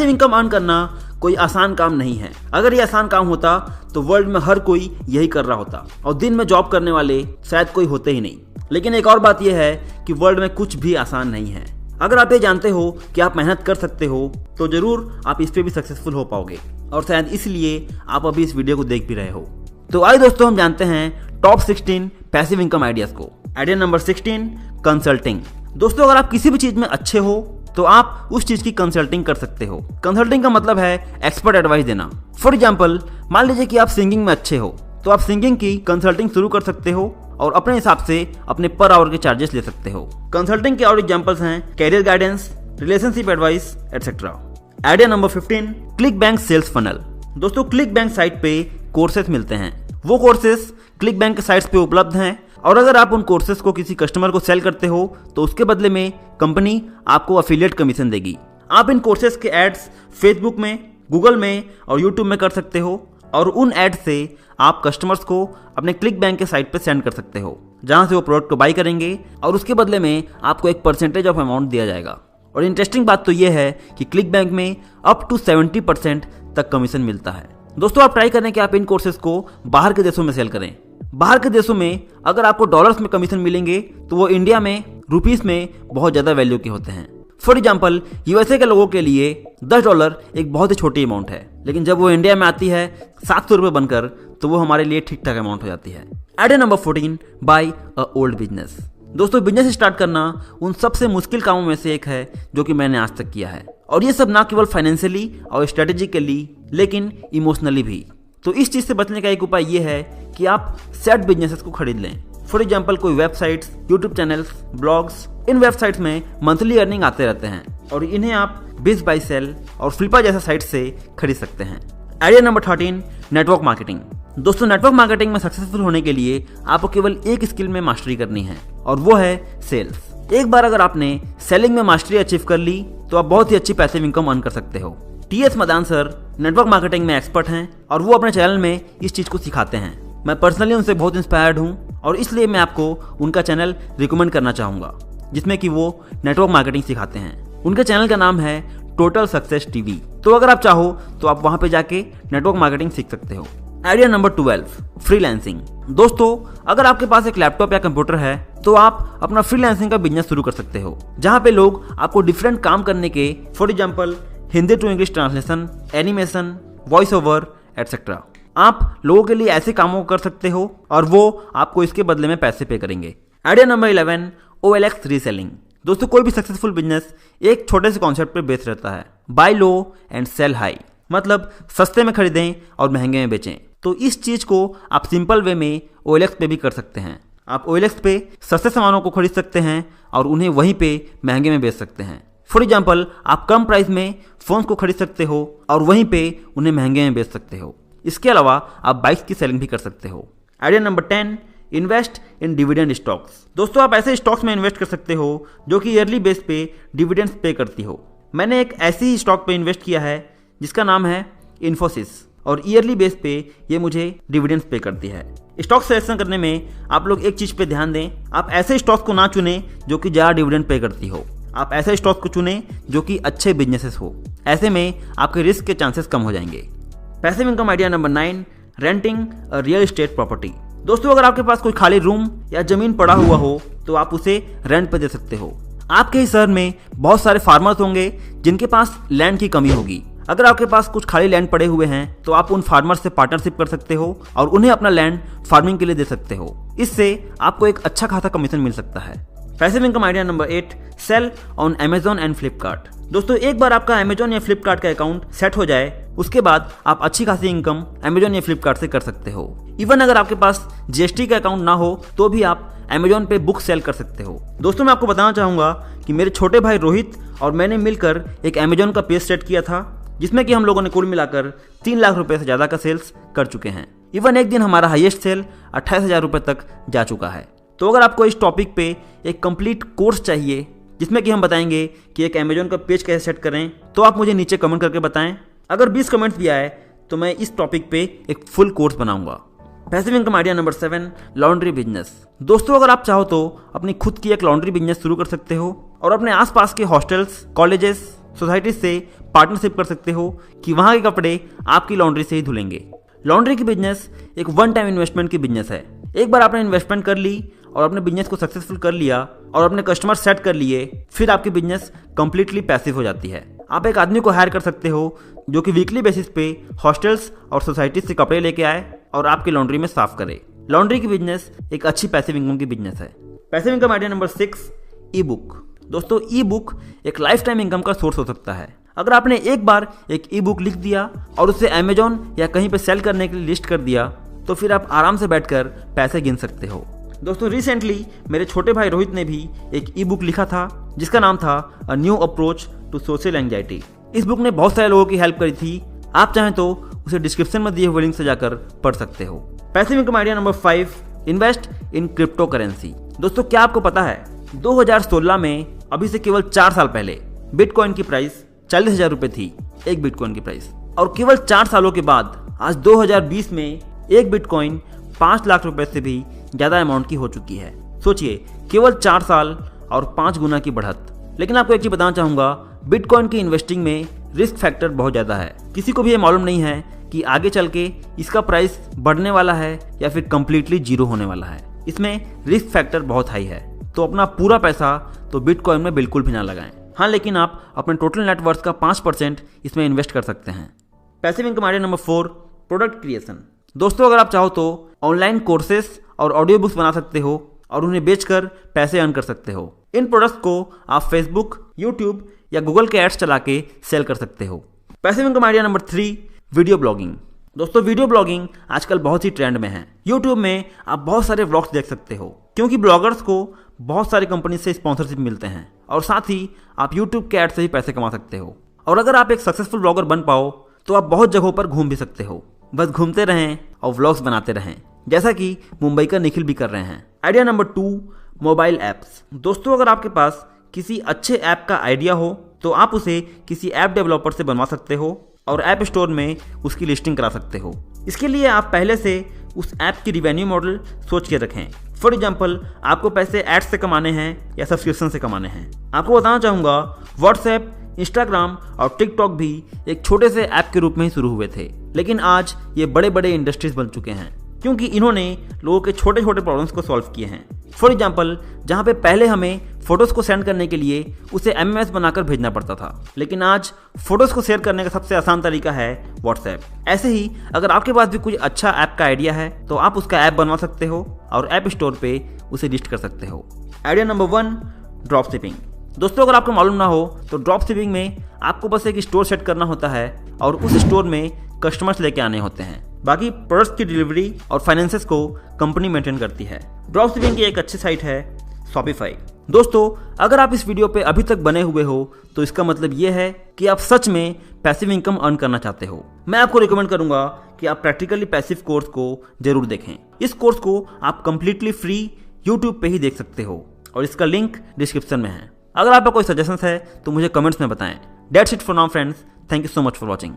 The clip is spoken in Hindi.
पैसिव इनकम अर्न करना कोई आसान काम नहीं है। अगर ये आसान काम होता तो वर्ल्ड में हर कोई यही कर रहा होता और दिन में जॉब करने वाले शायद कोई होते ही नहीं। लेकिन एक और बात यह है कि वर्ल्ड में कुछ भी आसान नहीं है। अगर आप ये जानते हो कि आप मेहनत कर सकते हो तो जरूर आप इस पे भी सक्सेसफुल हो पाओगे और शायद इसलिए आप अभी इस वीडियो को देख भी रहे हो। तो आइए दोस्तों हम जानते हैं टॉप 16 पैसिव इनकम आइडियाज को। Idea number 16, consulting. दोस्तों अगर आप किसी भी चीज में अच्छे हो तो आप उस चीज की कंसल्टिंग कर सकते हो। कंसल्टिंग का मतलब है एक्सपर्ट एडवाइस देना। फॉर एग्जाम्पल, मान लीजिए कि आप सिंगिंग में अच्छे हो तो आप सिंगिंग की कंसल्टिंग शुरू कर सकते हो और अपने हिसाब से अपने पर आवर के चार्जेस ले सकते हो। कंसल्टिंग के और एग्जांपल्स हैं career guidance, relationship advice etcetera. Idea number 15, ClickBank sales funnel. दोस्तों क्लिक बैंक साइट पे कोर्सेज मिलते हैं। वो कोर्सेज क्लिक बैंक के साइट्स पे उपलब्ध हैं और अगर आप उन कोर्सेज को किसी कस्टमर को सेल करते हो तो उसके बदले में कंपनी आपको अफिलिएट कमीशन देगी। आप इन कोर्सेज के एड्स फेसबुक में, गूगल में और यूट्यूब में कर सकते हो और उन एड से आप कस्टमर्स को अपने क्लिक बैंक के साइट पे सेंड कर सकते हो जहां से वो प्रोडक्ट को बाई करेंगे और उसके बदले में आपको एक परसेंटेज ऑफ अमाउंट दिया जाएगा। और इंटरेस्टिंग बात तो ये है कि क्लिक बैंक में अप टू 70% तक कमीशन मिलता है। दोस्तों आप ट्राई करें कि आप इन कोर्सेज को बाहर के देशों में सेल करें। बाहर के देशों में अगर आपको डॉलर्स में कमीशन मिलेंगे तो वो इंडिया में रुपीस में बहुत ज्यादा वैल्यू के होते हैं। फॉर एग्जाम्पल, यूएसए के लोगों के लिए $10 एक बहुत ही छोटी अमाउंट है, लेकिन जब वो इंडिया में आती है 700 रुपये बनकर तो वो हमारे लिए ठीक ठाक अमाउंट हो जाती है। Idea number 14, buy a old business. दोस्तों बिजनेस स्टार्ट करना उन सबसे मुश्किल कामों में से एक है जो कि मैंने आज तक किया है और ये सब ना केवल फाइनेंशियली और स्ट्रेटेजिकली लेकिन इमोशनली भी। तो इस चीज से बचने का एक उपाय ये है कि आप सेट बिजनेसेस को खरीद लें। फॉर एग्जाम्पल, कोई वेबसाइट्स, यूट्यूब चैनल्स, ब्लॉग्स, इन वेबसाइट्स में मंथली अर्निंग आते रहते हैं और इन्हें आप बिज बाय सेल और फ्लिपा जैसा साइट से खरीद सकते हैं। Idea number 13, network marketing. दोस्तों नेटवर्क मार्केटिंग में सक्सेसफुल होने के लिए आपको केवल एक स्किल में मास्टरी करनी है और वो है सेल्स। एक बार अगर आपने सेलिंग में मास्टरी अचीव कर ली तो आप बहुत ही अच्छी पैसिव इनकम अर्न कर सकते हो। TS Madan sir network marketing में एक्सपर्ट हैं और वो अपने चैनल में इस चीज को सिखाते हैं। मैं पर्सनली उनसे बहुत इंस्पायर्ड हूँ और इसलिए मैं आपको उनका चैनल रिकमेंड करना चाहूंगा जिसमें कि वो नेटवर्क मार्केटिंग सिखाते हैं। उनके चैनल का नाम है टोटल सक्सेस टीवी। तो अगर आप चाहो तो आप वहां पे जाके नेटवर्क मार्केटिंग सीख सकते हो। Idea number 12, freelancing. दोस्तों अगर आपके पास एक लैपटॉप या कंप्यूटर है तो आप अपना फ्रीलांसिंग का बिजनेस शुरू कर सकते हो जहां पे लोग आपको डिफरेंट काम करने के, for example Hindi to English translation, animation, voice over etcetera, आप लोगों के लिए ऐसे कामों को कर सकते हो और वो आपको इसके बदले में पैसे पे करेंगे। Idea number 11, OLX reselling. दोस्तों कोई भी सक्सेसफुल बिजनेस एक छोटे से कॉन्सेप्ट पे बेस्ड रहता है, buy low and sell high, मतलब सस्ते में खरीदें और महंगे में बेचें। तो इस चीज को आप सिंपल वे में OLX पे भी कर सकते हैं। आप OLX पे सस्ते सामानों को खरीद सकते हैं और उन्हें वहीं पे महंगे में बेच सकते हैं। फॉर एग्जाम्पल, आप कम प्राइस में फोन को खरीद सकते हो और वहीं पे उन्हें महंगे में बेच सकते हो। इसके अलावा आप बाइक्स की सेलिंग भी कर सकते हो। Idea number 10, invest in dividend stocks. दोस्तों आप ऐसे स्टॉक्स में इन्वेस्ट कर सकते हो जो कि ईयरली बेस पे डिविडेंड्स पे करती हो। मैंने एक ऐसी स्टॉक पे इन्वेस्ट किया है जिसका नाम है इन्फोसिस और ईयरली बेस पे ये मुझे डिविडेंड्स पे करती है। स्टॉक सिलेक्शन करने में आप लोग एक चीज पे ध्यान दें, आप ऐसे स्टॉक्स को ना चुने जो कि ज्यादा डिविडेंड पे करती हो। आप ऐसे स्टॉक्स को चुने जो कि अच्छे बिजनेसेस हो। ऐसे में आपके रिस्क के चांसेस कम हो जाएंगे। Passive income idea number 9, renting a real estate property. दोस्तों अगर आपके पास कोई खाली रूम या जमीन पड़ा हुआ हो तो आप उसे रेंट पे दे सकते हो। आपके ही शहर में बहुत सारे फार्मर्स होंगे जिनके पास लैंड की कमी होगी। अगर आपके पास कुछ खाली लैंड पड़े हुए हैं तो आप उन फार्मर्स से पार्टनरशिप कर सकते हो और उन्हें अपना लैंड फार्मिंग के लिए दे सकते हो। इससे आपको एक अच्छा खासा कमीशन मिल सकता है। Passive income idea number 8, sell on Amazon and Flipkart. दोस्तों एक बार आपका अमेजॉन या फ्लिपकार्ट का अकाउंट सेट हो जाए उसके बाद आप अच्छी खासी इनकम अमेजॉन या फ्लिपकार्ट से कर सकते हो। इवन अगर आपके पास जीएसटी का अकाउंट ना हो तो भी आप अमेजॉन पे बुक सेल कर सकते हो। दोस्तों मैं आपको बताना चाहूंगा कि मेरे छोटे भाई रोहित और मैंने मिलकर एक अमेजॉन का पेज सेट किया था जिसमें कि हम लोगों ने कुल मिलाकर 3 लाख रुपए से ज्यादा का सेल्स कर चुके हैं। इवन एक दिन हमारा हाईएस्ट सेल 28,000 रुपए तक जा चुका है। तो अगर आपको इस टॉपिक पे एक कंप्लीट कोर्स चाहिए जिसमें कि हम बताएंगे कि एक अमेजॉन का पेज कैसे सेट करें तो आप मुझे नीचे कमेंट करके बताएं। अगर 20 कमेंट्स भी आए तो मैं इस टॉपिक पे एक फुल कोर्स बनाऊंगा। Passive income idea number 7, laundry business. दोस्तों अगर आप चाहो तो अपनी खुद की एक लॉन्ड्री बिजनेस शुरू कर सकते हो और अपने आसपास के हॉस्टल्स, कॉलेजेस सोसाइटी से पार्टनरशिप कर सकते हो कि वहाँ के कपड़े आपकी लॉन्ड्री से ही धुलेंगे। लॉन्ड्री की बिजनेस एक वन टाइम इन्वेस्टमेंट की बिजनेस है। एक बार आपने इन्वेस्टमेंट कर ली और अपने बिजनेस को सक्सेसफुल कर लिया और अपने कस्टमर सेट कर लिए, फिर आपकी बिजनेस कंप्लीटली पैसिव हो जाती है। आप एक आदमी को हायर कर सकते हो जो कि वीकली बेसिस पे हॉस्टल्स और सोसाइटी से कपड़े लेके आए और आपकी लॉन्ड्री में साफ करे। लॉन्ड्री की बिजनेस एक अच्छी पैसिव इनकम की बिजनेस है। पैसिव इनकम आइडिया नंबर 6, ई बुक। दोस्तों, ई बुक एक लाइफ टाइम इनकम का सोर्स हो सकता है। अगर आपने एक बार एक ई बुक लिख दिया और उसे अमेजॉन या कहीं पे सेल करने के लिए लिस्ट कर दिया तो फिर आप आराम से बैठकर पैसे गिन सकते हो। दोस्तों, रिसेंटली मेरे छोटे भाई रोहित ने भी एक ई बुक लिखा था जिसका नाम था a new approach to social anxiety. इस बुक ने बहुत सारे लोगों की हेल्प करी थी। आप चाहें तो उसे डिस्क्रिप्शन में दिए हुए लिंक से जाकर पढ़ सकते हो। Passive income idea number 5, invest in crypto currency. दोस्तों, क्या आपको पता है 2016 में, अभी से केवल 4 साल पहले, बिटकॉइन की प्राइस 40,000 रुपए थी, एक बिटकॉइन की प्राइस। और केवल 4 सालों के बाद आज 2020 में एक बिटकॉइन 5 लाख रुपए से भी ज्यादा अमाउंट की हो चुकी है। सोचिए, केवल 4 साल और 5 गुना की बढ़त। लेकिन आपको एक चीज बताना चाहूंगा, बिटकॉइन की इन्वेस्टिंग में रिस्क फैक्टर बहुत ज्यादा है। किसी को भी ये मालूम नहीं है कि आगे चल के इसका प्राइस बढ़ने वाला है या फिर कंप्लीटली जीरो होने वाला है। इसमें रिस्क फैक्टर बहुत हाई है। तो अपना पूरा पैसा तो बिटकॉइन में बिल्कुल भी ना लगाएं। हाँ, लेकिन आप अपने टोटल नेटवर्थ का 5% इसमें इन्वेस्ट कर सकते हैं। Passive income idea number 4, product creation. दोस्तों, अगर आप चाहो तो ऑनलाइन कोर्सेस और ऑडियो बुक्स बना सकते हो और उन्हें बेचकर पैसे अर्न कर सकते हो। इन प्रोडक्ट्स को आप फेसबुक, यूट्यूब या गूगल के एड्स चला के सेल कर सकते हो। Passive income idea number 3, video blogging. दोस्तों, वीडियो ब्लॉगिंग आजकल बहुत ही ट्रेंड में है। यूट्यूब में आप बहुत सारे व्लॉग्स देख सकते हो क्योंकि ब्लॉगर्स को बहुत सारी कंपनी से स्पॉन्सरशिप मिलते हैं और साथ ही आप यूट्यूब के एड से ही पैसे कमा सकते हो। और अगर आप एक सक्सेसफुल ब्लॉगर बन पाओ तो आप बहुत जगहों पर घूम भी सकते हो। बस घूमते रहें और व्लॉग्स बनाते रहें, जैसा कि मुंबई का निखिल भी कर रहे हैं। Idea number 2, mobile apps. दोस्तों, अगर आपके पास किसी अच्छे ऐप का आइडिया हो तो आप उसे किसी ऐप डेवलपर से बनवा सकते हो और ऐप स्टोर में उसकी लिस्टिंग करा सकते हो। इसके लिए आप पहले से उस ऐप की रिवेन्यू मॉडल सोच के रखें। फॉर एग्जाम्पल, आपको पैसे एड्स से कमाने हैं या सब्सक्रिप्शन से कमाने हैं। आपको बताना चाहूँगा, व्हाट्सएप, इंस्टाग्राम और टिकटॉक भी एक छोटे से ऐप के रूप में ही शुरू हुए थे, लेकिन आज ये बड़े बड़े इंडस्ट्रीज बन चुके हैं क्योंकि इन्होंने लोगों के छोटे छोटे प्रॉब्लम्स को सॉल्व किए हैं। फॉर एग्जाम्पल, जहाँ पे पहले हमें फोटोज को सेंड करने के लिए उसे MMS बनाकर भेजना पड़ता था, लेकिन आज फोटोज को शेयर करने का सबसे आसान तरीका है व्हाट्सएप। ऐसे ही अगर आपके पास भी कोई अच्छा ऐप का आइडिया है तो आप उसका ऐप बनवा सकते हो और ऐप स्टोर पे उसे लिस्ट कर सकते हो। Idea number 1, drop shipping. दोस्तों, अगर आपको मालूम ना हो तो ड्रॉप शिपिंग में आपको बस एक स्टोर सेट करना होता है और उस स्टोर में कस्टमर्स लेके आने होते हैं। बाकी प्रोडक्ट्स की डिलीवरी और फाइनेंसेस को कंपनी मेंटेन करती है। ड्रॉप शिपिंग की एक अच्छी साइट है शॉपिफाई। दोस्तों, अगर आप इस वीडियो पे अभी तक बने हुए हो तो इसका मतलब ये है कि आप सच में पैसिव इनकम अर्न करना चाहते हो। मैं आपको रिकमेंड करूंगा कि आप प्रैक्टिकली पैसिव कोर्स को जरूर देखें। इस कोर्स को आप कंप्लीटली फ्री यूट्यूब पे ही देख सकते हो और इसका लिंक डिस्क्रिप्शन में है। अगर आपका कोई सजेशन है तो मुझे कमेंट्स में बताएं। That's it for now friends, thank you so much for watching.